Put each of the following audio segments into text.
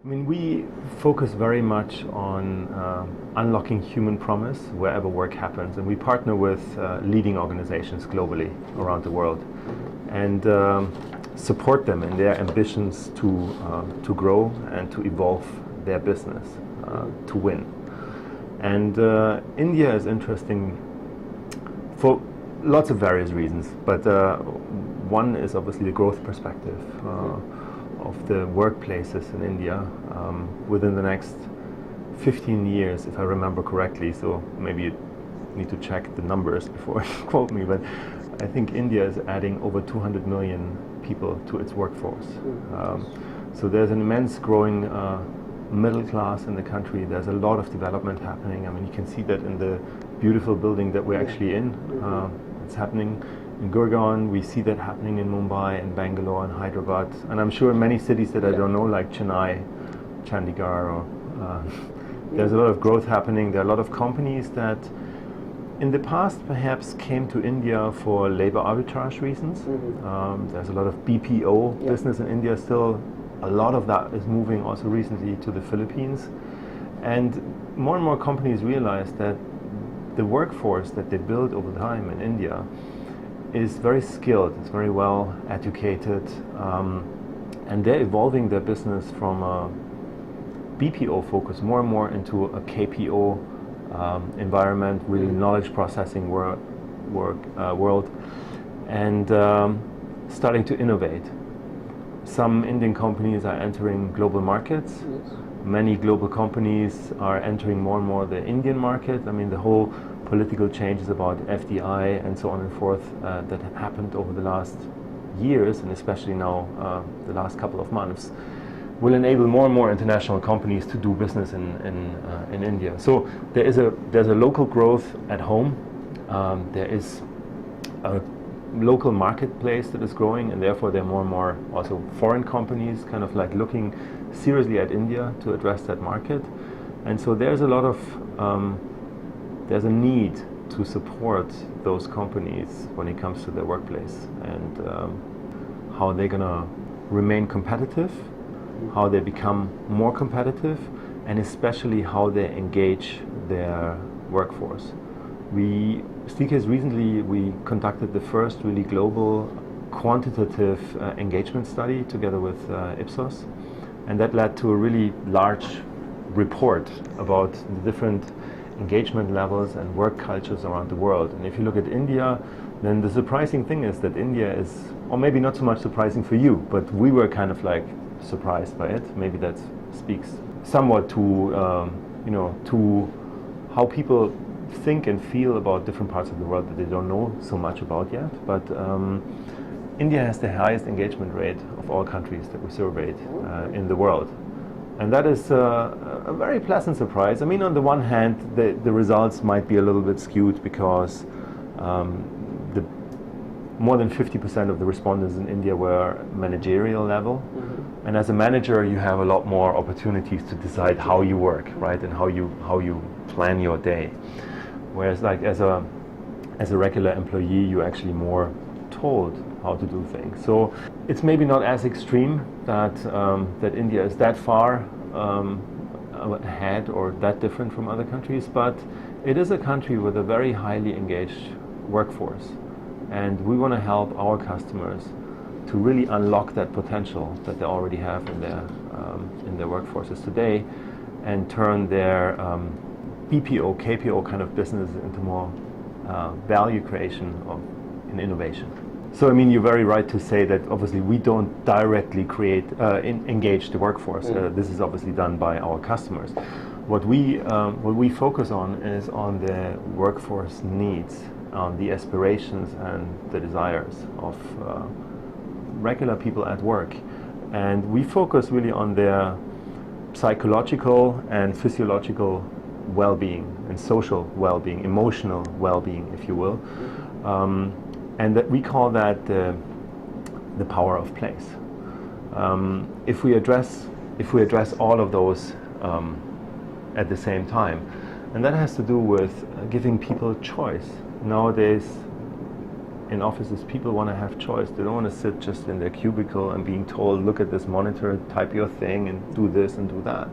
I mean, we focus very much on unlocking human promise wherever work happens, and we partner with leading organizations globally around the world, and support them in their ambitions to grow and to evolve their business to win. And India is interesting for lots of various reasons, but one is obviously the growth perspective of the workplaces in India within the next 15 years, if I remember correctly. So maybe you need to check the numbers before you quote me, but I think India is adding over 200 million people to its workforce. So there's an immense growing middle class in the country. There's a lot of development happening. I mean, you can see that in the beautiful building that we're actually in. It's happening in Gurgaon. We see that happening in Mumbai and Bangalore and Hyderabad, and I'm sure in many cities that I don't know, like Chennai, Chandigarh, or there's a lot of growth happening. There are a lot of companies that in the past perhaps came to India for labor arbitrage reasons. There's a lot of BPO business in India still. A lot of that is moving also recently to the Philippines, and more companies realize that the workforce that they build over time in India is very skilled, it's very well educated, and they're evolving their business from a BPO focus more and more into a KPO environment, really knowledge processing world, and starting to innovate. Some Indian companies are entering global markets. Many global companies are entering more and more the Indian market. I mean, the whole political changes about FDI and so on and forth that have happened over the last years, and especially now the last couple of months, will enable more and more international companies to do business in India. So there's a local growth at home. There is a local marketplace that is growing, and therefore there are more and more also foreign companies kind of like looking seriously at India to address that market. And so there's a lot of there's a need to support those companies when it comes to their workplace and how they're gonna remain competitive, how they become more competitive, and especially how they engage their workforce. Steelcase recently we conducted the first really global quantitative engagement study together with Ipsos, and that led to a really large report about the different engagement levels and work cultures around the world. And if you look at India, then the surprising thing is that India is, or maybe not so much surprising for you, but we were kind of like surprised by it. Maybe that speaks somewhat to to how people think and feel about different parts of the world that they don't know so much about yet. But India has the highest engagement rate of all countries that we surveyed in the world. And that is a very pleasant surprise. I mean, on the one hand, the results might be a little bit skewed because more than 50% of the respondents in India were managerial level. And as a manager, you have a lot more opportunities to decide how you work, right, and how you plan your day. Whereas, like as a regular employee, you're actually more told how to do things. So it's maybe not as extreme that that India is that far ahead or that different from other countries, but it is a country with a very highly engaged workforce, and we want to help our customers to really unlock that potential that they already have in their workforces today, and turn their BPO, KPO kind of business into more value creation in innovation. So I mean, you're very right to say that obviously we don't directly engage the workforce. This is obviously done by our customers. What we focus on is on the workforce needs, on the aspirations and the desires of regular people at work. And we focus really on their psychological and physiological well-being and social well-being, emotional well-being, if you will, and that we call that the power of place. If we address all of those at the same time, and that has to do with giving people choice. Nowadays, in offices, people want to have choice. They don't want to sit just in their cubicle and being told, look at this monitor, type your thing and do this and do that.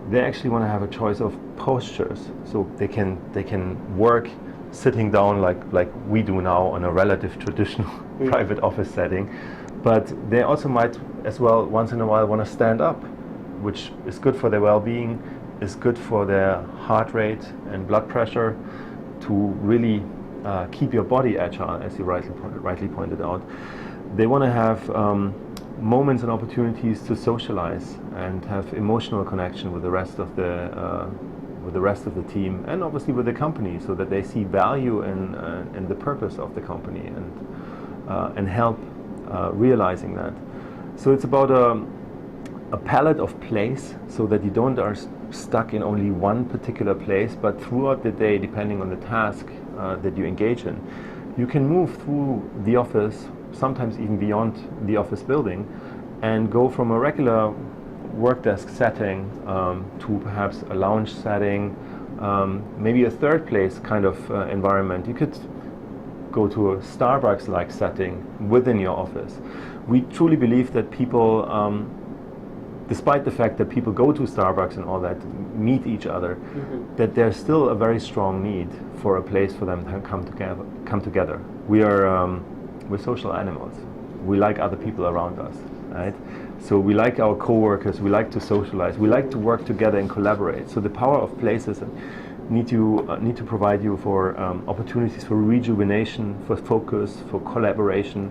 They actually want to have a choice of postures, so they can work sitting down like we do now on a relative traditional private office setting, but they also might as well once in a while want to stand up, which is good for their well-being, is good for their heart rate and blood pressure, to really keep your body agile, as you rightly pointed out. They want to have moments and opportunities to socialize and have emotional connection with the rest of the team, and obviously with the company, so that they see value in the purpose of the company and help realizing that. So it's about a palette of place, so that you don't are stuck in only one particular place, but throughout the day, depending on the task that you engage in, you can move through the office, sometimes even beyond the office building, and go from a regular work desk setting to perhaps a lounge setting, maybe a third place kind of environment. You could go to a Starbucks-like setting within your office. We truly believe that people, despite the fact that people go to Starbucks and all that, meet each other, that there's still a very strong need for a place for them to come together. We're social animals. We like other people around us, right? So we like our co-workers, we like to socialize, we like to work together and collaborate. So the power of places need to provide you for opportunities for rejuvenation, for focus, for collaboration.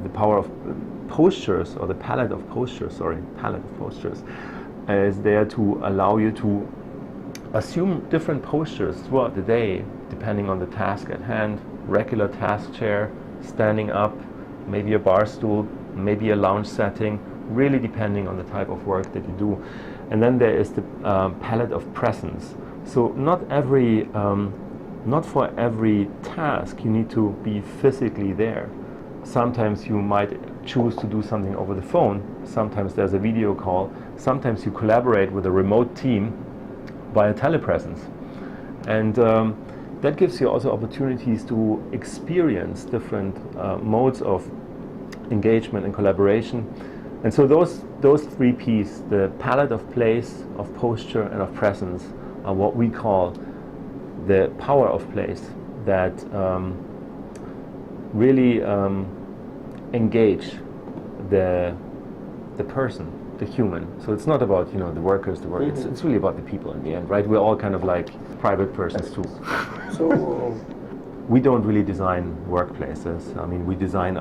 The power of postures, or the palette of postures is there to allow you to assume different postures throughout the day, depending on the task at hand. Regular task chair, standing up, maybe a bar stool, maybe a lounge setting, really depending on the type of work that you do. And then there is the palette of presence. So not for every task you need to be physically there. Sometimes you might choose to do something over the phone, sometimes there's a video call, sometimes you collaborate with a remote team via telepresence. And that gives you also opportunities to experience different modes of engagement and collaboration. And so those three P's, the palette of place, of posture, and of presence, are what we call the power of place that really engage the person, the human. So it's not about the workers, the work. It's really about the people in the end, right? We're all kind of like private persons too. So we don't really design workplaces. I mean, we design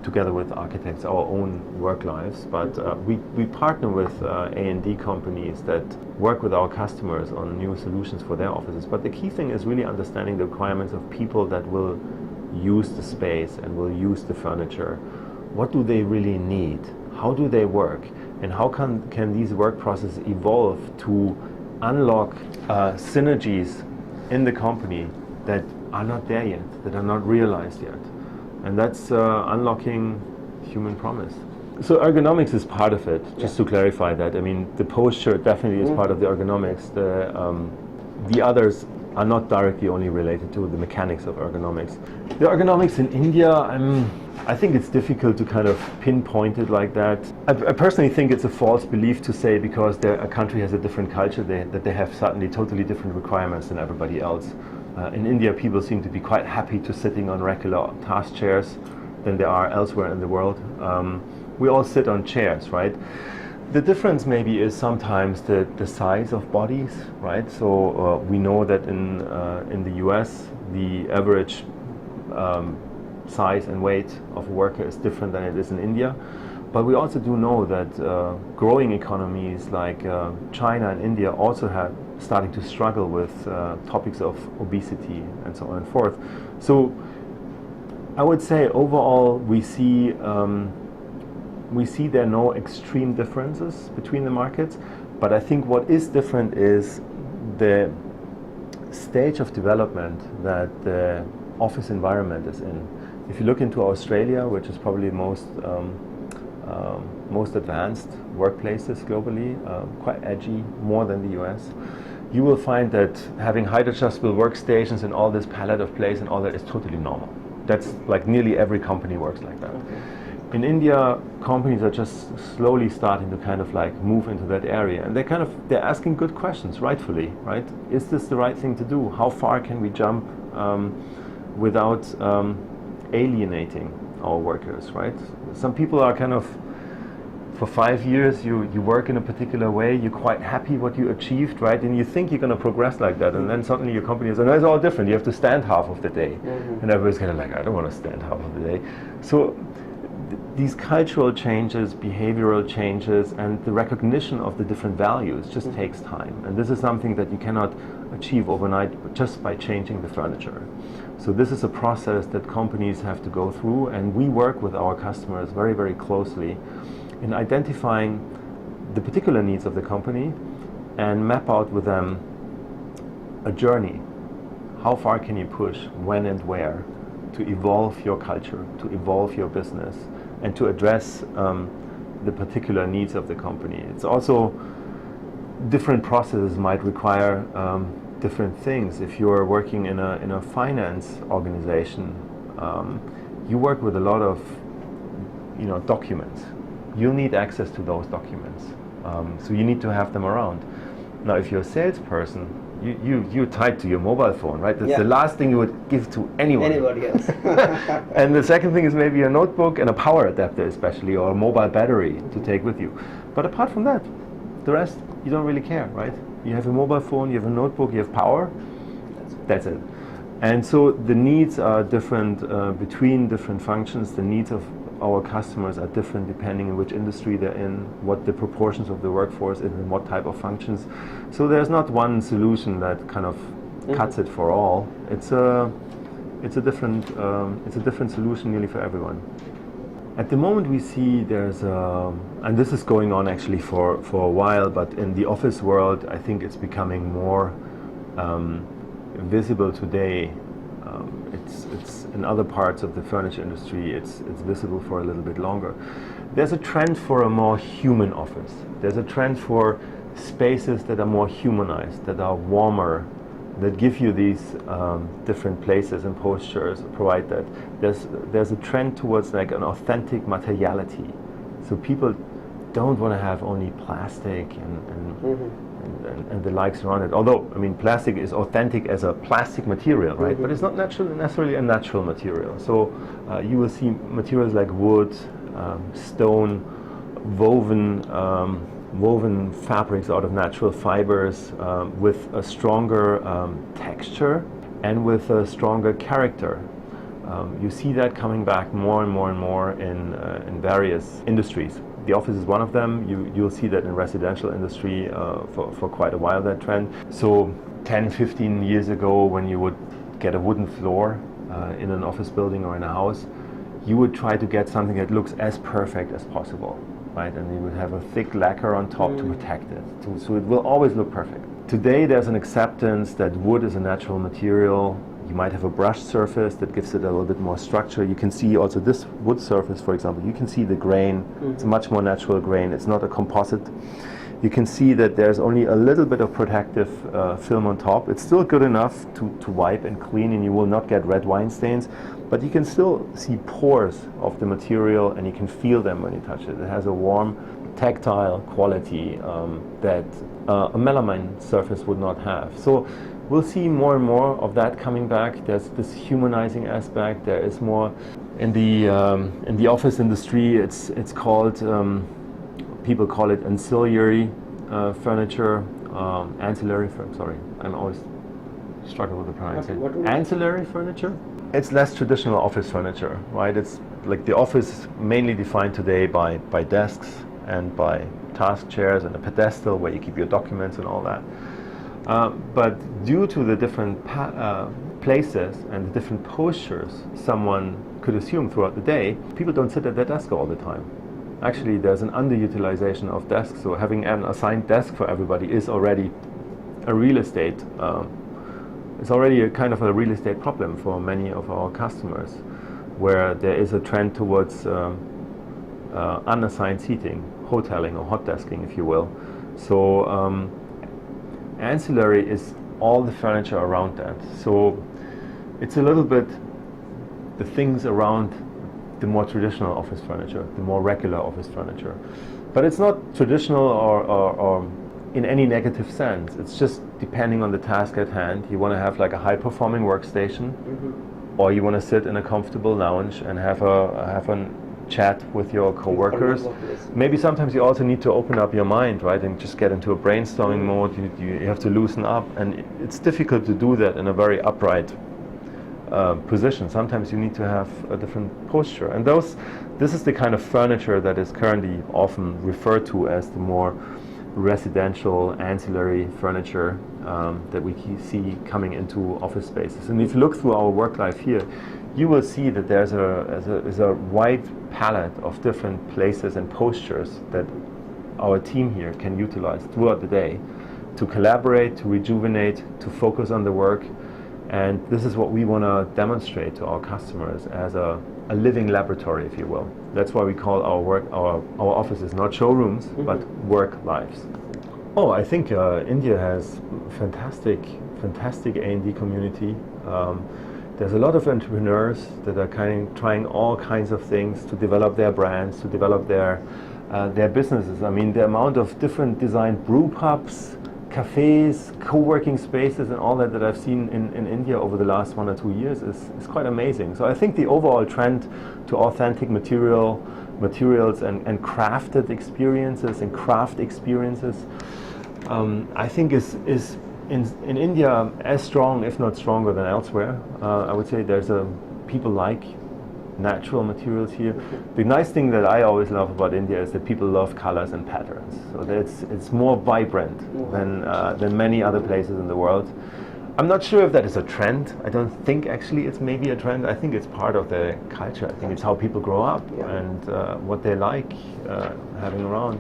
together with architects, our own work lives, but we partner with A&D companies that work with our customers on new solutions for their offices. But the key thing is really understanding the requirements of people that will use the space and will use the furniture. What do they really need? How do they work? And how can these work processes evolve to unlock synergies in the company that are not there yet, that are not realized yet? And that's unlocking human promise. So ergonomics is part of it, just to clarify that. I mean, the posture definitely is part of the ergonomics. The others are not directly only related to the mechanics of ergonomics. The ergonomics in India, I think it's difficult to kind of pinpoint it like that. I personally think it's a false belief to say because a country has a different culture that they have certainly totally different requirements than everybody else. In India, people seem to be quite happy to sitting on regular task chairs than they are elsewhere in the world. We all sit on chairs, right? The difference maybe is sometimes the size of bodies, right? So we know that in the US, the average size and weight of a worker is different than it is in India. But we also do know that growing economies like China and India also have starting to struggle with topics of obesity and so on and forth. So I would say overall we see there are no extreme differences between the markets, but I think what is different is the stage of development that the office environment is in. If you look into Australia, which is probably most advanced workplaces globally, quite edgy, more than the US, you will find that having height adjustable workstations and all this palette of place and all that is totally normal. That's like nearly every company works like that. In India, companies are just slowly starting to kind of like move into that area, and they're asking good questions, rightfully, right? Is this the right thing to do? How far can we jump without alienating our workers, right? Some people are kind of, for 5 years you work in a particular way, you're quite happy what you achieved, right? And you think you're going to progress like that, and then suddenly your company is, and it's all different. You have to stand half of the day, and everybody's kind of like, I don't want to stand half of the day. So these cultural changes, behavioral changes, and the recognition of the different values just takes time. And this is something that you cannot achieve overnight just by changing the furniture. So this is a process that companies have to go through, and we work with our customers very, very closely in identifying the particular needs of the company and map out with them a journey. How far can you push, when and where, to evolve your culture, to evolve your business, and to address the particular needs of the company. It's also, different processes might require different things. If you're working in a finance organization, you work with a lot of documents. You'll need access to those documents, so you need to have them around. Now, if you're a salesperson, you're tied to your mobile phone, right? That's the last thing you would give to anyone. Anybody else. And the second thing is maybe a notebook and a power adapter especially, or a mobile battery to take with you. But apart from that, the rest, you don't really care, right? You have a mobile phone, you have a notebook, you have power, that's it. And so the needs are different between different functions. The needs of our customers are different depending on which industry they're in, what the proportions of the workforce is, and what type of functions. So there's not one solution that kind of cuts it for all. It's a different solution nearly for everyone. At the moment we see there's and this is going on actually for a while, but in the office world I think it's becoming more visible today. It's in other parts of the furniture industry, it's visible for a little bit longer. There's a trend for a more human office. There's a trend for spaces that are more humanized, that are warmer, that give you these different places and postures, provide that. There's a trend towards like an authentic materiality. So people don't want to have only plastic and the likes around it. Although, I mean, plastic is authentic as a plastic material, right? But it's not necessarily a natural material. So you will see materials like wood, stone, woven fabrics out of natural fibers with a stronger texture and with a stronger character. You see that coming back more and more and more in various industries. The office is one of them. You'll see that in residential industry for quite a while, that trend. So 10, 15 years ago, when you would get a wooden floor in an office building or in a house, you would try to get something that looks as perfect as possible, right? And you would have a thick lacquer on top to protect it, so it will always look perfect. Today there's an acceptance that wood is a natural material. You might have a brushed surface that gives it a little bit more structure. You can see also this wood surface, for example, you can see the grain. It's a much more natural grain. It's not a composite. You can see that there's only a little bit of protective film on top. It's still good enough to wipe and clean, and you will not get red wine stains, but you can still see pores of the material, and you can feel them when you touch it. It has a warm, tactile quality that a melamine surface would not have. So we'll see more and more of that coming back. There's this humanizing aspect. There is more in the office industry. It's called people call it ancillary furniture, ancillary. Sorry, I'm always struggle with the pronunciation. Ancillary furniture. It's less traditional office furniture, right? It's like the office mainly defined today by desks and by task chairs and a pedestal where you keep your documents and all that. But due to the different places and the different postures someone could assume throughout the day, people don't sit at their desk all the time. Actually, there's an underutilization of desks, so having an assigned desk for everybody is already a real estate. It's already a kind of a real estate problem for many of our customers, where there is a trend towards unassigned seating, hoteling or hot desking, if you will. So ancillary is all the furniture around that. So it's a little bit the things around the more traditional office furniture, the more regular office furniture. But it's not traditional or in any negative sense. It's just depending on the task at hand. You want to have like a high-performing workstation, or you want to sit in a comfortable lounge and have a chat with your coworkers. Maybe sometimes you also need to open up your mind, right, and just get into a brainstorming mode. You have to loosen up, and it's difficult to do that in a very upright position. Sometimes you need to have a different posture, and this is the kind of furniture that is currently often referred to as the more residential ancillary furniture that we see coming into office spaces. And if you look through our work life here, you will see that there's a wide palette of different places and postures that our team here can utilize throughout the day to collaborate, to rejuvenate, to focus on the work. And this is what we want to demonstrate to our customers as a living laboratory, if you will. That's why we call our offices not showrooms, but work lives. Oh, I think India has fantastic A&D community. There's a lot of entrepreneurs that are trying all kinds of things to develop their brands, to develop their businesses. I mean, the amount of different designed brew pubs, cafes, co-working spaces, and all that I've seen in India over the last 1 or 2 years is quite amazing. So I think the overall trend to authentic materials and crafted experiences and craft experiences, I think is in India as strong, if not stronger, than elsewhere. I would say people like natural materials here. The nice thing that I always love about India is that people love colors and patterns. So it's more vibrant than many other places in the world. I'm not sure if that is a trend. I don't think actually it's maybe a trend. I think it's part of the culture. I think it's how people grow up and what they like having around.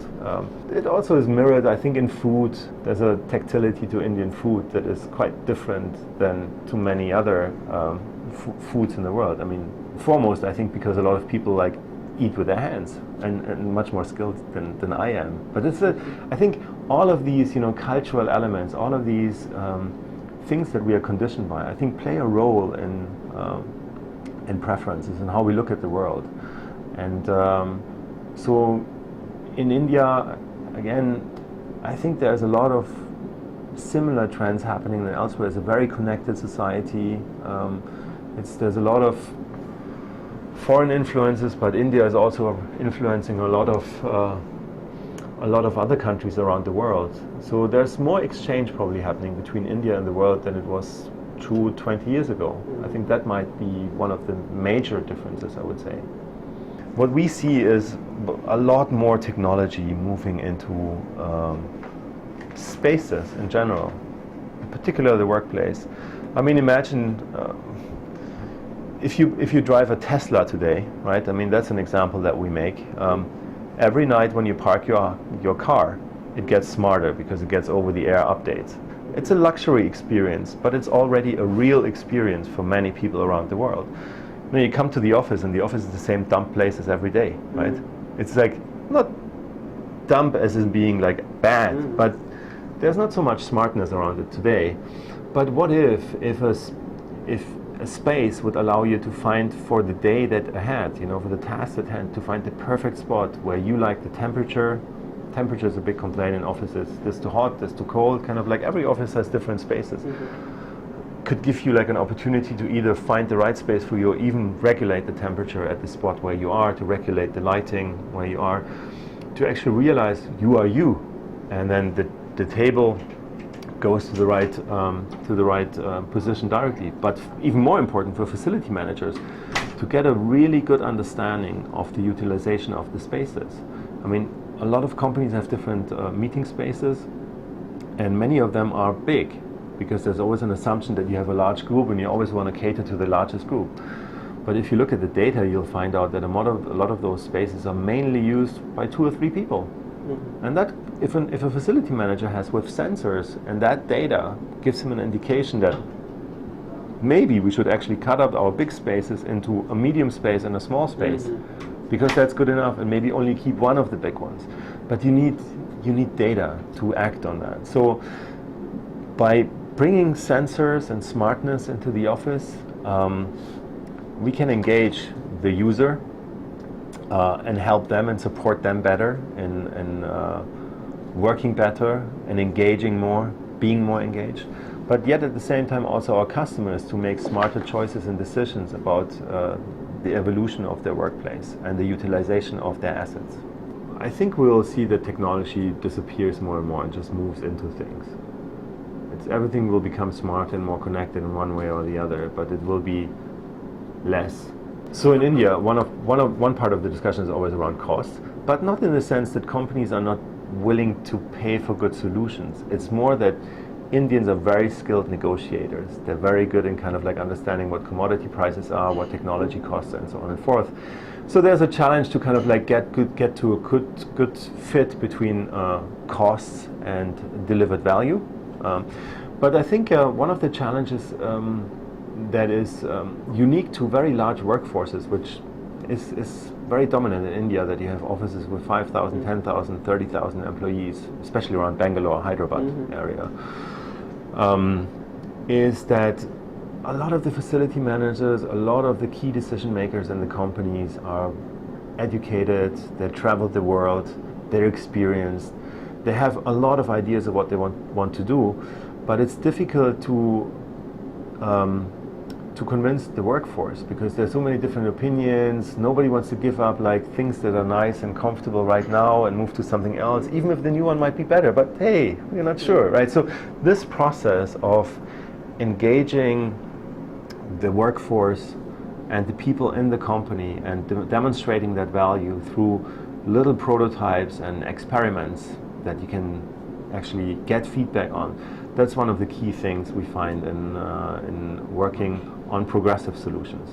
It also is mirrored, I think, in food. There's a tactility to Indian food that is quite different than to many other foods in the world. I mean, foremost, I think because a lot of people eat with their hands and much more skilled than I am. But I think all of these, cultural elements, all of these things that we are conditioned by, I think play a role in preferences and how we look at the world. And so in India, again, I think there's a lot of similar trends happening than elsewhere. It's a very connected society. There's a lot of foreign influences, but India is also influencing a lot of other countries around the world. So there's more exchange probably happening between India and the world than it was true 20 years ago. I think that might be one of the major differences, I would say. What we see is a lot more technology moving into spaces in general, in particular the workplace. I mean, imagine if you drive a Tesla today, right? I mean, that's an example that we make. Every night when you park your car, it gets smarter because it gets over-the-air updates. It's a luxury experience, but it's already a real experience for many people around the world. You come to the office, and the office is the same dump place as every day, right? It's not dump as in being bad, but there's not so much smartness around it today. But what if a space would allow you to find for the day that ahead, for the task at hand, to find the perfect spot where you like the temperature. Temperature is a big complaint in offices. This too hot, this too cold, every office has different spaces. Could give you an opportunity to either find the right space for you or even regulate the temperature at the spot where you are, to regulate the lighting where you are, to actually realize you are you. And then the table goes to the right position directly. But even more important for facility managers, to get a really good understanding of the utilization of the spaces. I mean, a lot of companies have different meeting spaces, and many of them are big, because there's always an assumption that you have a large group and you always want to cater to the largest group. But if you look at the data, you'll find out that a lot of those spaces are mainly used by 2 or 3 people. And that, if a facility manager has with sensors, and that data gives him an indication that maybe we should actually cut up our big spaces into a medium space and a small space, because that's good enough, and maybe only keep one of the big ones. But you need data to act on that. So by bringing sensors and smartness into the office, we can engage the user and help them and support them better in working better and engaging more, being more engaged. But yet at the same time also our customers to make smarter choices and decisions about the evolution of their workplace and the utilization of their assets. I think we'll see that technology disappears more and more and just moves into things. Everything will become smart and more connected in one way or the other, but it will be less. So in India, one part of the discussion is always around cost, but not in the sense that companies are not willing to pay for good solutions. It's more that Indians are very skilled negotiators. They're very good in kind of like understanding what commodity prices are, what technology costs, and so on and forth. So there's a challenge to kind of like get to a good fit between costs and delivered value. But I think one of the challenges that is unique to very large workforces, which is very dominant in India, that you have offices with 5,000, 10,000, 30,000 employees, especially around Bangalore, Hyderabad area, is that a lot of the facility managers, a lot of the key decision makers in the companies are educated, they traveled the world, they're experienced, they have a lot of ideas of what they want to do, but it's difficult to convince the workforce because there's so many different opinions. Nobody wants to give up like things that are nice and comfortable right now and move to something else, even if the new one might be better, but hey, we're not sure, right? So this process of engaging the workforce and the people in the company and demonstrating that value through little prototypes and experiments that you can actually get feedback on, that's one of the key things we find in working on progressive solutions.